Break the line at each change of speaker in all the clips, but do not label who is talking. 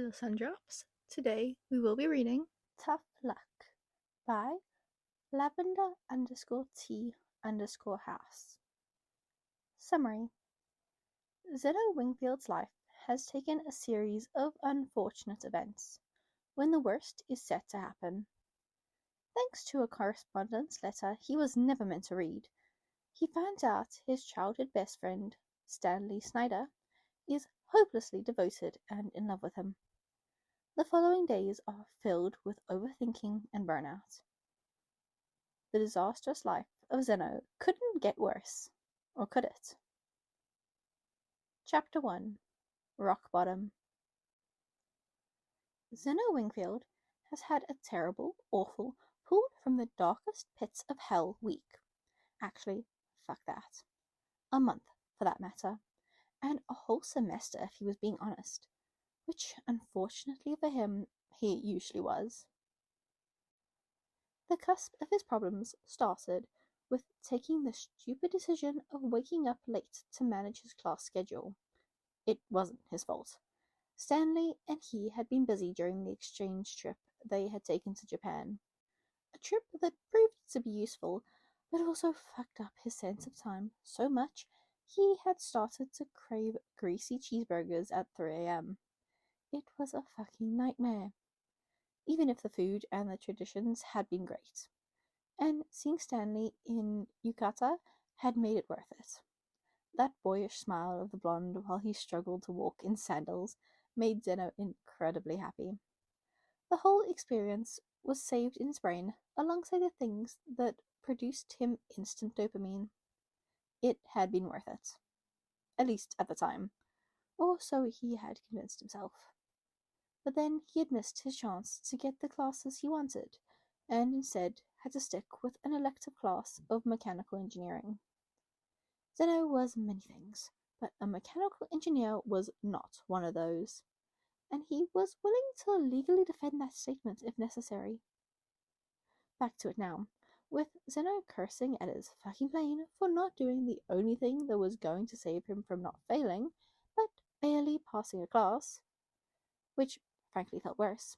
Hello, Sundrops. Today we will be reading
Tough Luck by lavender_t_house. Summary: Xeno Wingfield's life has taken a series of unfortunate events when the worst is set to happen. Thanks to a correspondence letter he was never meant to read, he finds out his childhood best friend, Stanley Snyder, is hopelessly devoted and in love with him. The following days are filled with overthinking and burnout. The disastrous life of Xeno couldn't get worse, or could it? Chapter 1: Rock Bottom. Xeno Wingfield has had a terrible, awful, pulled from the darkest pits of hell week. Actually, fuck that. A month, for that matter. And a whole semester if he was being honest. Which, unfortunately for him, he usually was. The cusp of his problems started with taking the stupid decision of waking up late to manage his class schedule. It wasn't his fault. Stanley and he had been busy during the exchange trip they had taken to Japan. A trip that proved to be useful, but also fucked up his sense of time so much he had started to crave greasy cheeseburgers at 3 a.m. It was a fucking nightmare, even if the food and the traditions had been great. And seeing Stanley in yukata had made it worth it. That boyish smile of the blonde while he struggled to walk in sandals made Xeno incredibly happy. The whole experience was saved in his brain alongside the things that produced him instant dopamine. It had been worth it. At least at the time. Or so he had convinced himself. But then he had missed his chance to get the classes he wanted, and instead had to stick with an elective class of mechanical engineering. Xeno was many things, but a mechanical engineer was not one of those, and he was willing to legally defend that statement if necessary. Back to it now, with Xeno cursing at his fucking plane for not doing the only thing that was going to save him from not failing, but barely passing a class, which frankly felt worse.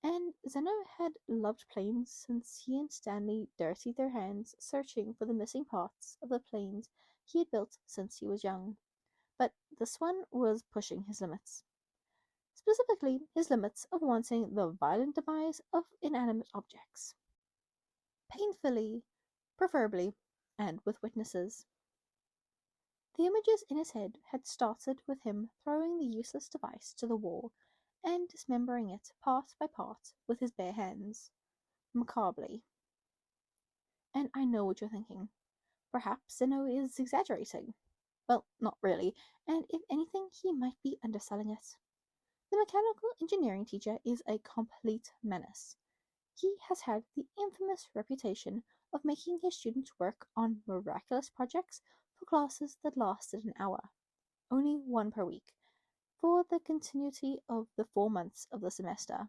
And Xeno had loved planes since he and Stanley dirtied their hands searching for the missing parts of the planes he had built since he was young. But this one was pushing his limits. Specifically, his limits of wanting the violent demise of inanimate objects. Painfully, preferably, and with witnesses. The images in his head had started with him throwing the useless device to the wall and dismembering it part by part with his bare hands, macabrely. And I know what you're thinking. Perhaps Xeno is exaggerating. Well, not really, and if anything, he might be underselling it. The mechanical engineering teacher is a complete menace. He has had the infamous reputation of making his students work on miraculous projects for classes that lasted an hour, only one per week, for the continuity of the 4 months of the semester.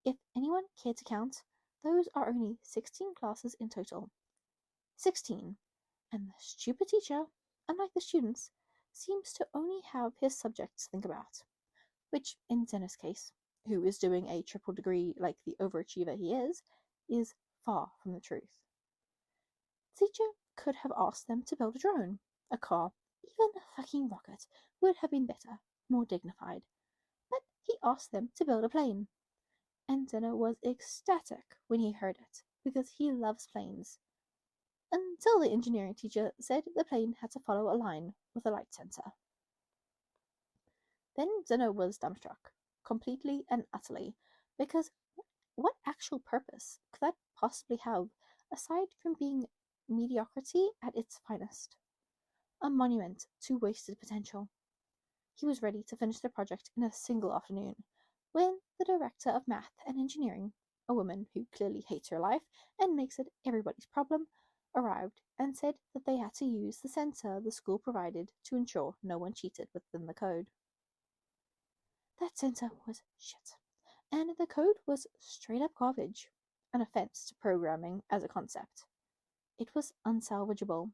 If anyone cared to count, those are only 16 classes in total. 16. And the stupid teacher, unlike the students, seems to only have his subjects to think about, which, in Xeno's case, who is doing a triple degree like the overachiever he is far from the truth. The teacher could have asked them to build a drone, a car, even a fucking rocket would have been better, more dignified. But he asked them to build a plane. And Xeno was ecstatic when he heard it, because he loves planes. Until the engineering teacher said the plane had to follow a line with a light sensor. Then Xeno was dumbstruck, completely and utterly, because what actual purpose could that possibly have aside from being mediocrity at its finest? A monument to wasted potential. He was ready to finish the project in a single afternoon, when the director of math and engineering, a woman who clearly hates her life and makes it everybody's problem, arrived and said that they had to use the sensor the school provided to ensure no one cheated within the code. That sensor was shit, and the code was straight up garbage, an offense to programming as a concept. It was unsalvageable.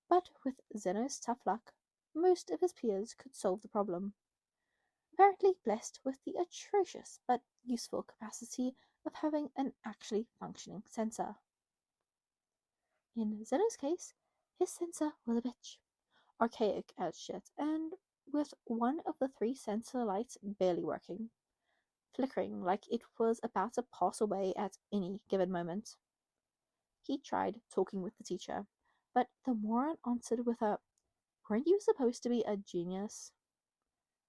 But with Xeno's tough luck, most of his peers could solve the problem. apparently blessed with the atrocious but useful capacity of having an actually functioning sensor. In Xeno's case, his sensor was a bitch, archaic as shit, and with one of the three sensor lights barely working, flickering like it was about to pass away at any given moment. He tried talking with the teacher, but the moron answered with a, "Weren't you supposed to be a genius?"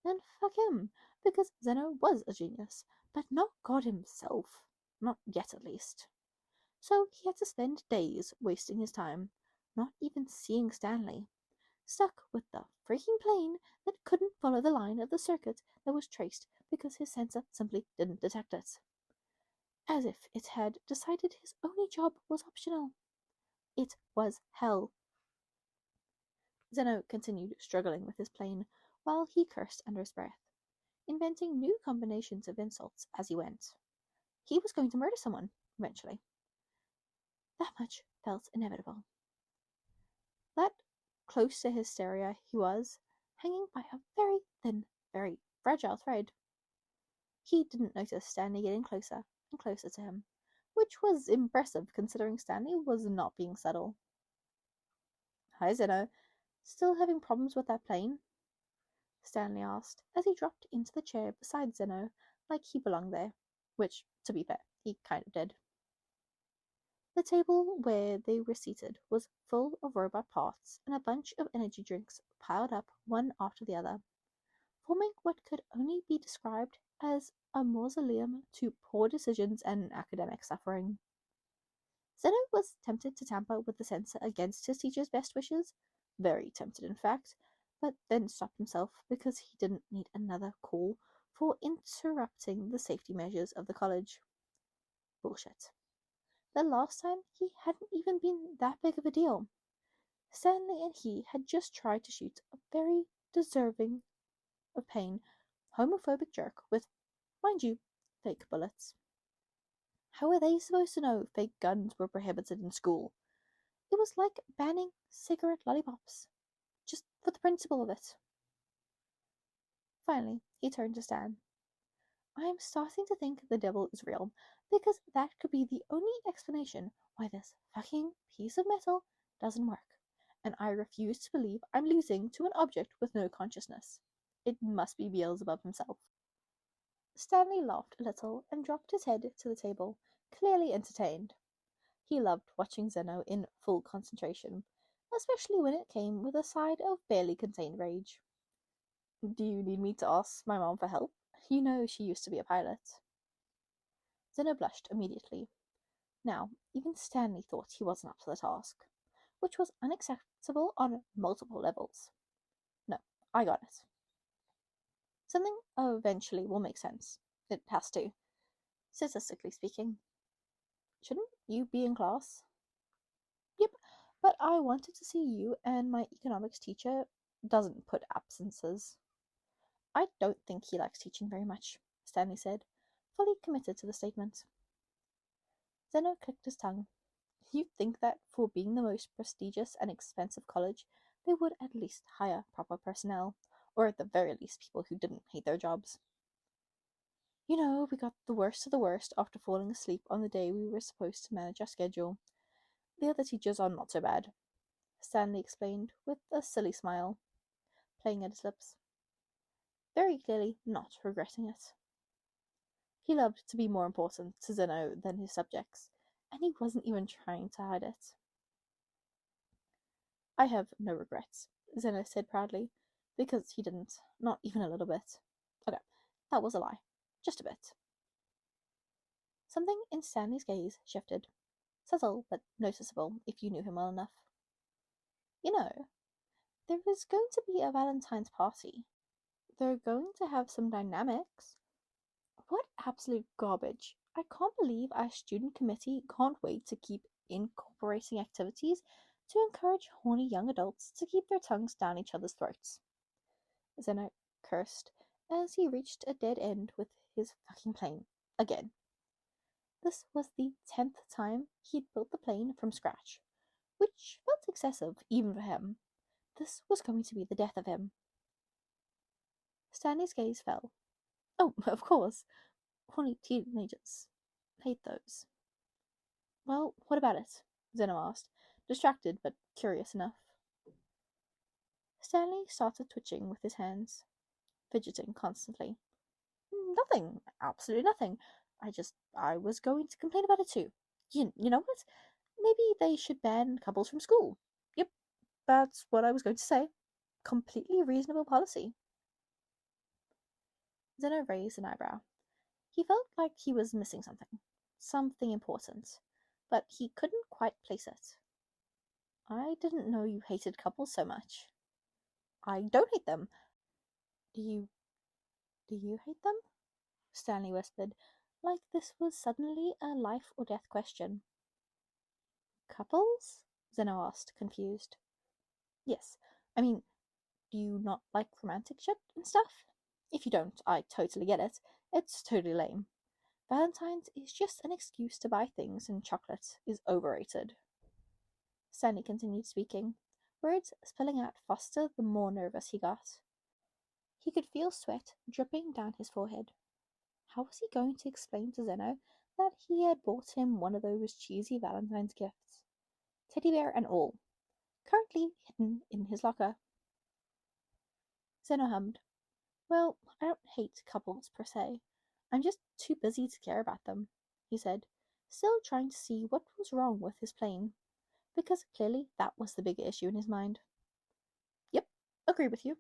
Then fuck him, because Xeno was a genius, but not God himself. Not yet, at least. So he had to spend days wasting his time, not even seeing Stanley, stuck with the freaking plane that couldn't follow the line of the circuit that was traced because his sensor simply didn't detect it. As if it had decided his only job was optional. It was hell. Zeno continued struggling with his plane while he cursed under his breath, inventing new combinations of insults as he went. He was going to murder someone, eventually. That much felt inevitable. That close to hysteria he was, hanging by a very thin, very fragile thread. He didn't notice Stanley getting closer and closer to him, which was impressive considering Stanley was not being subtle. "Hi, Zeno. Still having problems with that plane?" Stanley asked as he dropped into the chair beside Zeno like he belonged there, which, to be fair, he kind of did. The table where they were seated was full of robot parts and a bunch of energy drinks piled up one after the other, forming what could only be described as a mausoleum to poor decisions and academic suffering. Zeno was tempted to tamper with the sensor against his teacher's best wishes, very tempted in fact, but then stopped himself because he didn't need another call for interrupting the safety measures of the college. Bullshit. The last time he hadn't even been that big of a deal. Stanley and he had just tried to shoot a very deserving of pain homophobic jerk with, mind you, fake bullets. How were they supposed to know fake guns were prohibited in school? It was like banning cigarette lollipops, just for the principle of it. Finally, he turned to Stan. "I am starting to think the devil is real, because that could be the only explanation why this fucking piece of metal doesn't work, and I refuse to believe I'm losing to an object with no consciousness. It must be Beelzebub himself." Stanley laughed a little and dropped his head to the table, clearly entertained. He loved watching Zeno in full concentration, especially when it came with a side of barely contained rage. "Do you need me to ask my mom for help? You know she used to be a pilot." Zeno blushed immediately. Now, even Stanley thought he wasn't up to the task, which was unacceptable on multiple levels. "No, I got it. Something eventually will make sense. It has to, statistically speaking. Shouldn't you be in class?" "Yep, but I wanted to see you, and my economics teacher doesn't put absences." "I don't think he likes teaching very much," Stanley said, fully committed to the statement. Zeno clicked his tongue. You'd think that for being the most prestigious and expensive college, they would at least hire proper personnel, or at the very least people who didn't hate their jobs. "You know, we got the worst of the worst after falling asleep on the day we were supposed to manage our schedule. The other teachers are not so bad," Stanley explained with a silly smile, playing at his lips, very clearly not regretting it. He loved to be more important to Zeno than his subjects, and he wasn't even trying to hide it. "I have no regrets," Zeno said proudly, because he didn't, not even a little bit. Okay, that was a lie. Just a bit. Something in Stanley's gaze shifted. Subtle, but noticeable if you knew him well enough. "You know, there is going to be a Valentine's party. They're going to have some dynamics." "What absolute garbage. I can't believe our student committee can't wait to keep incorporating activities to encourage horny young adults to keep their tongues down each other's throats." Zeno cursed as he reached a dead end with his fucking plane. Again. This was the 10th time he'd built the plane from scratch, which felt excessive even for him. This was going to be the death of him. Stanley's gaze fell. Oh, of course. Only teenagers hate those. Well, what about it? Xeno asked, distracted but curious enough. Stanley started twitching with his hands, fidgeting constantly. Nothing. Absolutely nothing. I was going to complain about it too. You know what? Maybe they should ban couples from school. Yep, that's what I was going to say. Completely reasonable policy. Zeno raised an eyebrow. He felt like he was missing something. Something important. But he couldn't quite place it. I didn't know you hated couples so much. I don't hate them. Do you hate them? Stanley whispered, like this was suddenly a life or death question. Couples? Zeno asked, confused. Yes. I mean, do you not like romantic shit and stuff? If you don't, I totally get it. It's totally lame. Valentine's is just an excuse to buy things, and chocolate is overrated. Stanley continued speaking, words spilling out faster the more nervous he got. He could feel sweat dripping down his forehead. How was he going to explain to Zeno that he had bought him one of those cheesy Valentine's gifts? Teddy bear and all, currently hidden in his locker. Zeno hummed. Well, I don't hate couples per se. I'm just too busy to care about them, he said, still trying to see what was wrong with his plane, because clearly that was the bigger issue in his mind. Yep, agree with you,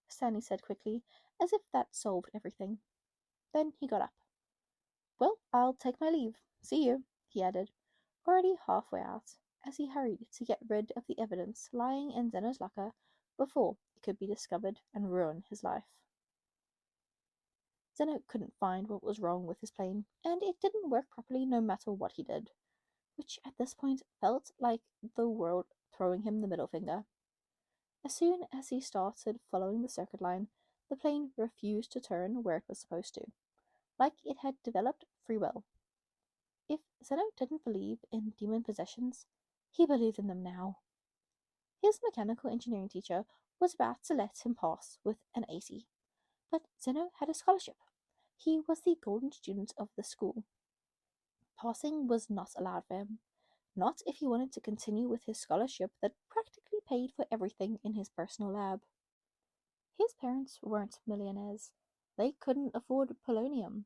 Stanley said quickly, as if that solved everything. Then he got up. Well, I'll take my leave. See you, he added, already halfway out, as he hurried to get rid of the evidence lying in Zeno's locker before it could be discovered and ruin his life. Zeno couldn't find what was wrong with his plane, and it didn't work properly no matter what he did, which at this point felt like the world throwing him the middle finger. As soon as he started following the circuit line, the plane refused to turn where it was supposed to, like it had developed free will. If Zeno didn't believe in demon possessions, he believed in them now. His mechanical engineering teacher was about to let him pass with an 80, but Zeno had a scholarship. He was the golden student of the school. Passing was not allowed for him, not if he wanted to continue with his scholarship that practically paid for everything in his personal lab. His parents weren't millionaires. They couldn't afford polonium.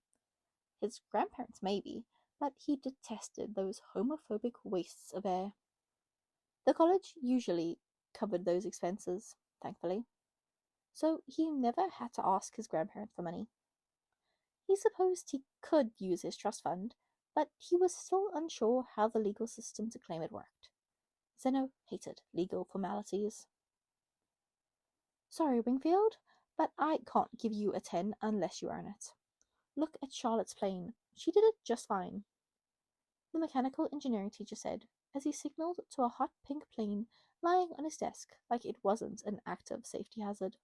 His grandparents maybe, but he detested those homophobic wastes of air. The college usually covered those expenses, thankfully, so he never had to ask his grandparents for money. He supposed he could use his trust fund, but he was still unsure how the legal system to claim it worked. Zeno hated legal formalities. Sorry, Wingfield, but I can't give you a 10 unless you earn it. Look at Charlotte's plane. She did it just fine, the mechanical engineering teacher said, as he signaled to a hot pink plane lying on his desk like it wasn't an active safety hazard.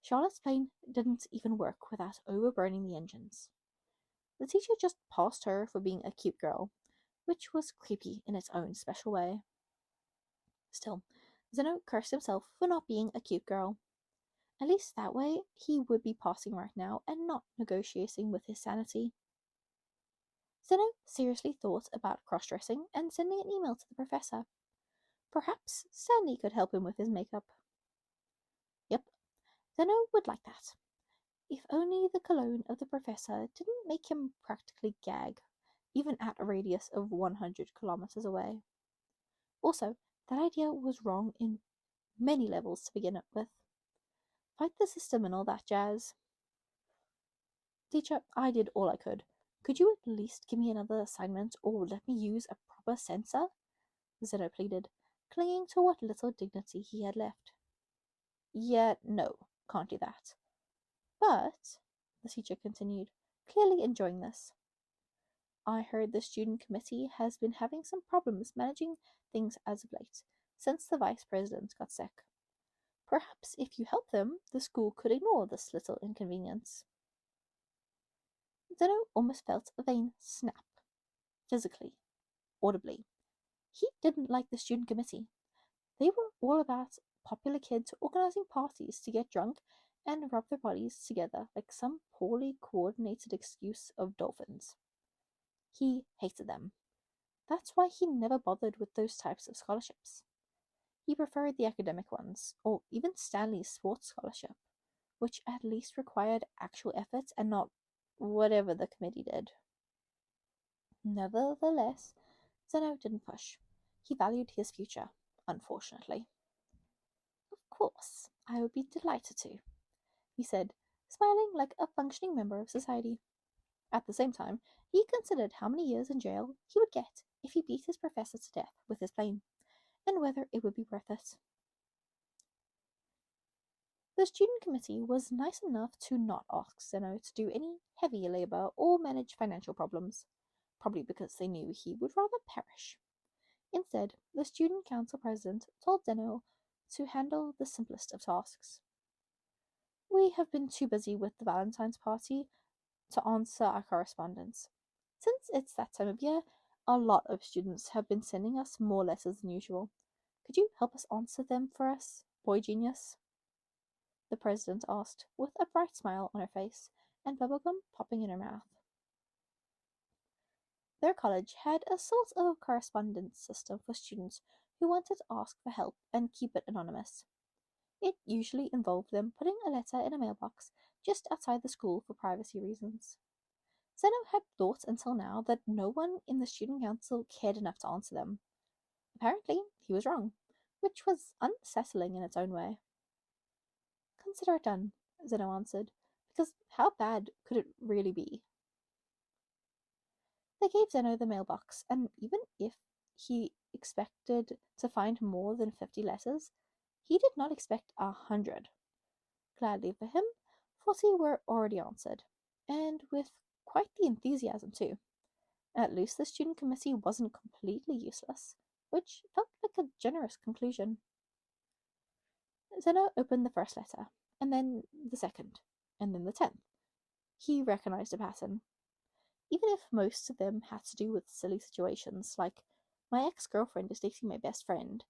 Charlotte's plane didn't even work without overburning the engines. The teacher just passed her for being a cute girl, which was creepy in its own special way. Still, Zeno cursed himself for not being a cute girl. At least that way he would be passing right now and not negotiating with his sanity. Zeno seriously thought about cross-dressing and sending an email to the professor. Perhaps Stanley could help him with his makeup. Yep, Zeno would like that. If only the cologne of the professor didn't make him practically gag, even at a radius of 100 kilometers away. Also, that idea was wrong in many levels to begin with. Fight the system and all that jazz. Teacher, I did all I could. Could you at least give me another assignment or let me use a proper censor? Zeno pleaded, clinging to what little dignity he had left. Yeah, no, can't do that. But, the teacher continued, clearly enjoying this, I heard the student committee has been having some problems managing things as of late, since the vice president got sick. Perhaps if you help them, the school could ignore this little inconvenience. Zeno almost felt a vein snap, physically, audibly. He didn't like the student committee. They were all about popular kids organizing parties to get drunk and rub their bodies together like some poorly coordinated excuse of dolphins. He hated them. That's why he never bothered with those types of scholarships. He preferred the academic ones, or even Stanley's sports scholarship, which at least required actual effort and not whatever the committee did. Nevertheless, Zeno didn't push. He valued his future, unfortunately. Of course, I would be delighted to, he said, smiling like a functioning member of society. At the same time, he considered how many years in jail he would get if he beat his professor to death with his plane, and whether it would be worth it. The student committee was nice enough to not ask Zeno to do any heavy labor or manage financial problems, probably because they knew he would rather perish. Instead, the student council president told Zeno to handle the simplest of tasks. We have been too busy with the Valentine's party to answer our correspondence. Since it's that time of year, a lot of students have been sending us more letters than usual. Could you help us answer them for us, boy genius? The president asked, with a bright smile on her face and bubblegum popping in her mouth. Their college had a sort of correspondence system for students who wanted to ask for help and keep it anonymous. It usually involved them putting a letter in a mailbox just outside the school for privacy reasons. Zeno had thought until now that no one in the student council cared enough to answer them. Apparently, he was wrong, which was unsettling in its own way. Consider it done, Zeno answered, because how bad could it really be? They gave Zeno the mailbox, and even if he expected to find more than 50 letters, he did not expect 100. Gladly for him, 40 were already answered, and with quite the enthusiasm too. At least the student committee wasn't completely useless, which felt like a generous conclusion. Zeno opened the first letter, and then the second, and then the 10th. He recognized a pattern. Even if most of them had to do with silly situations, like, my ex-girlfriend is dating my best friend,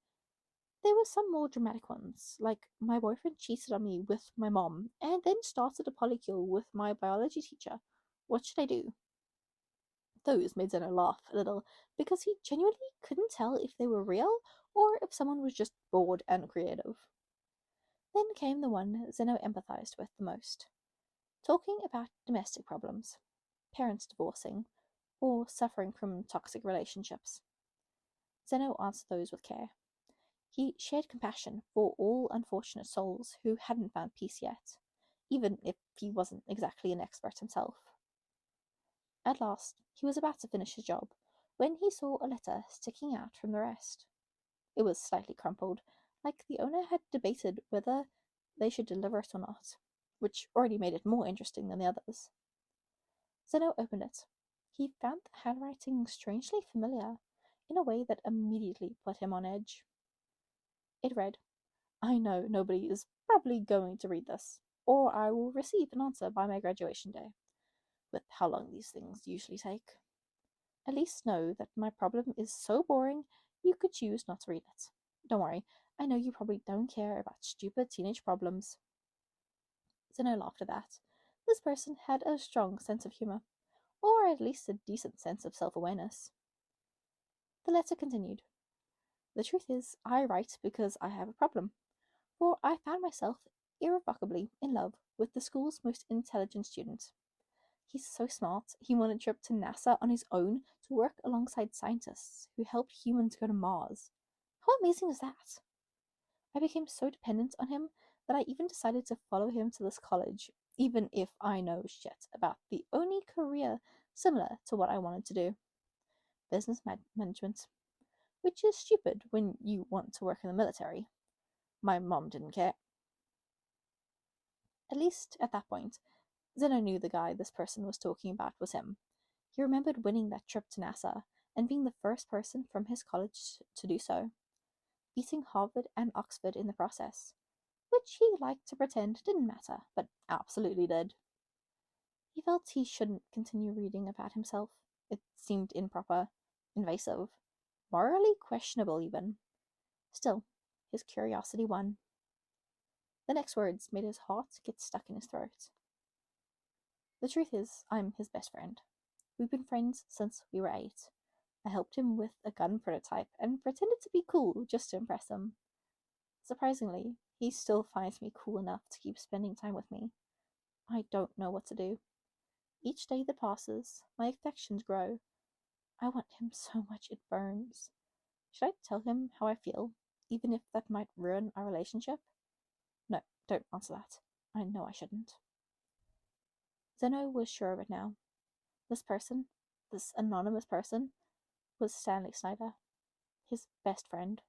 there were some more dramatic ones, like, my boyfriend cheated on me with my mom, and then started a polycule with my biology teacher. What should I do? Those made Zeno laugh a little, because he genuinely couldn't tell if they were real, or if someone was just bored and creative. Then came the one Zeno empathized with the most. Talking about domestic problems, parents divorcing, or suffering from toxic relationships. Zeno answered those with care. He shared compassion for all unfortunate souls who hadn't found peace yet, even if he wasn't exactly an expert himself. At last, he was about to finish his job when he saw a letter sticking out from the rest. It was slightly crumpled, like the owner had debated whether they should deliver it or not, which already made it more interesting than the others. Zeno opened it. He found the handwriting strangely familiar, in a way that immediately put him on edge. It read, I know nobody is probably going to read this, or I will receive an answer by my graduation day, with how long these things usually take. At least know that my problem is so boring you could choose not to read it. Don't worry, I know you probably don't care about stupid teenage problems. Zeno laughed at that. This person had a strong sense of humor, or at least a decent sense of self-awareness. The letter continued. The truth is, I write because I have a problem, for I found myself irrevocably in love with the school's most intelligent student. He's so smart, he won a trip to NASA on his own to work alongside scientists who helped humans go to Mars. How amazing is that? I became so dependent on him that I even decided to follow him to this college, even if I know shit about the only career similar to what I wanted to do, business management, which is stupid when you want to work in the military. My mom didn't care. At least at that point, Zeno knew the guy this person was talking about was him. He remembered winning that trip to NASA and being the first person from his college to do so, beating Harvard and Oxford in the process, which he liked to pretend didn't matter, but absolutely did. He felt he shouldn't continue reading about himself. It seemed improper, invasive, morally questionable even. Still, his curiosity won. The next words made his heart get stuck in his throat. The truth is, I'm his best friend. We've been friends since we were 8. I helped him with a gun prototype and pretended to be cool just to impress him. Surprisingly, he still finds me cool enough to keep spending time with me. I don't know what to do. Each day that passes, my affections grow. I want him so much it burns. Should I tell him how I feel, even if that might ruin our relationship? No, don't answer that. I know I shouldn't. Xeno was sure of it now. This person, this anonymous person, was Stanley Snyder, his best friend.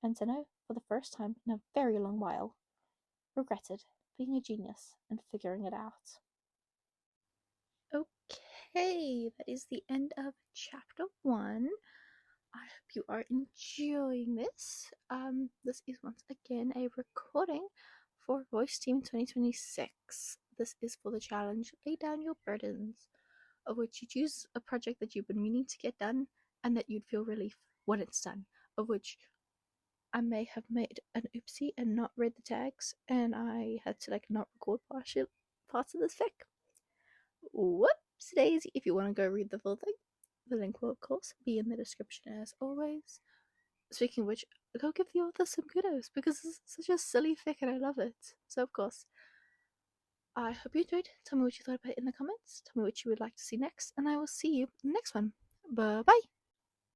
And Xeno, for the first time in a very long while, regretted being a genius and figuring it out.
Okay, that is the end of chapter 1. I hope you are enjoying this. This is once again a recording for Voice Team 2026. This is for the challenge Lay Down Your Burdens, of which you choose a project that you've been meaning to get done and that you'd feel relief when it's done, of which I may have made an oopsie and not read the tags, and I had to not record parts of this fic. Whoops daisy. If you want to go read the full thing, the link will of course be in the description as always. Speaking of which, go give the author some kudos because it's such a silly fic and I love it. So of course, I hope you enjoyed. Tell me what you thought about it in the comments. Tell me what you would like to see next, and I will see you in the next one. Bye bye.